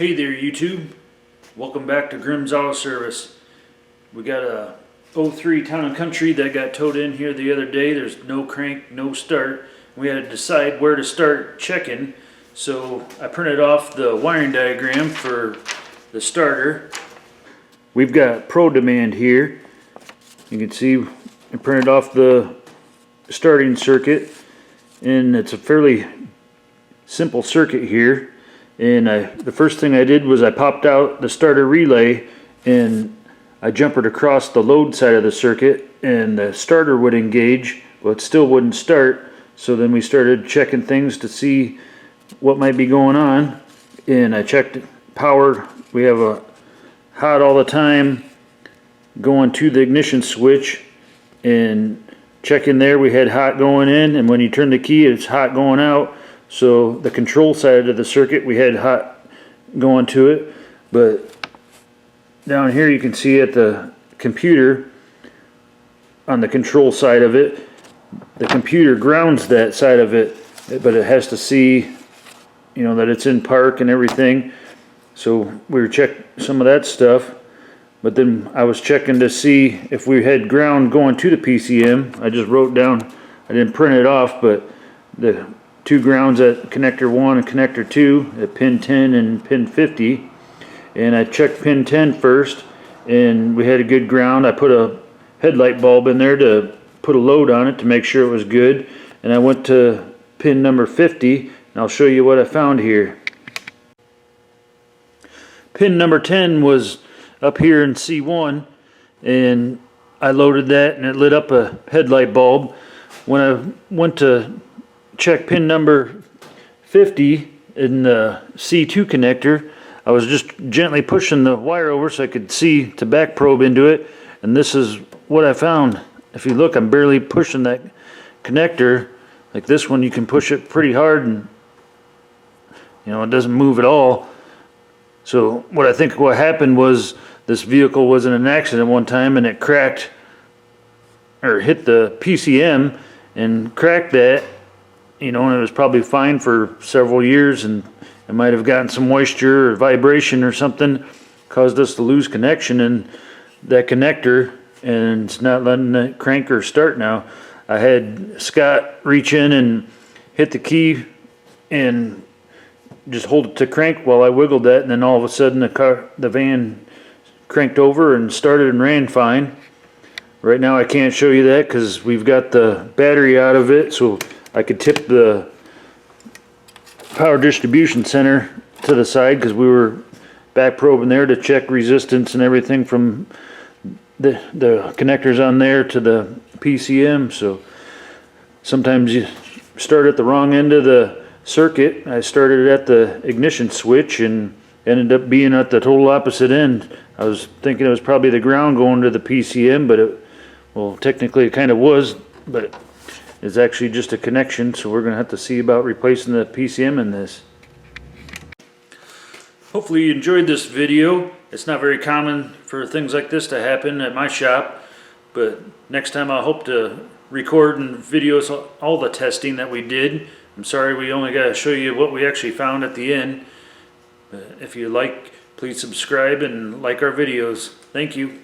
Hey there YouTube, welcome back to Grimm's Auto Service. We got a 03 Town & Country that got towed in here the other day. There's no crank, no start. We had to decide where to start checking, so I printed off the wiring diagram for the starter. We've got Pro Demand here. You can see I printed off the starting circuit, and it's a fairly simple circuit here. And the first thing I did was I popped out the starter relay and I jumpered across the load side of the circuit, and the starter would engage but it still wouldn't start. So then we started checking things to see what might be going on, and I checked power. We have a hot all the time going to the ignition switch, and checking there we had hot going in, and when you turn the key it's hot going out. So the control side of the circuit we had hot going to it, but down here you can see at the computer on the control side of it, the computer grounds that side of it, but it has to see, you know, that it's in park and everything. So we were checking some of that stuff, but then I was checking to see if we had ground going to the PCM. I just wrote down, I didn't print it off, but the two grounds at connector 1 and connector 2 at pin 10 and pin 50, and I checked pin 10 first and we had a good ground. I put a headlight bulb in there to put a load on it to make sure it was good, and I went to pin number 50 and I'll show you what I found here. Pin number 10 was up here in C1, and I loaded that and it lit up a headlight bulb. When I went to check pin number 50 in the C2 connector, I was just gently pushing the wire over so I could see to back probe into it, and this is what I found. If you look, I'm barely pushing that connector. Like this one, you can push it pretty hard and, you know, it doesn't move at all. So what I think what happened was this vehicle was in an accident one time and it cracked or hit the PCM and cracked that. You know, and it was probably fine for several years, and it might have gotten some moisture or vibration or something, caused us to lose connection in that connector, and it's not letting it crank or start now. I had Scott reach in and hit the key and just hold it to crank while I wiggled that, and then all of a sudden the van cranked over and started and ran fine. Right now I can't show you that because we've got the battery out of it, so I could tip the power distribution center to the side because we were back probing there to check resistance and everything from the connectors on there to the PCM. So sometimes you start at the wrong end of the circuit. I started at the ignition switch and ended up being at the total opposite end. I was thinking it was probably the ground going to the PCM, but well, technically it kind of was, but it's actually just a connection, so we're going to have to see about replacing the PCM in this. Hopefully you enjoyed this video. It's not very common for things like this to happen at my shop, but next time I hope to record and video all the testing that we did. I'm sorry we only got to show you what we actually found at the end. But if you like, please subscribe and like our videos. Thank you.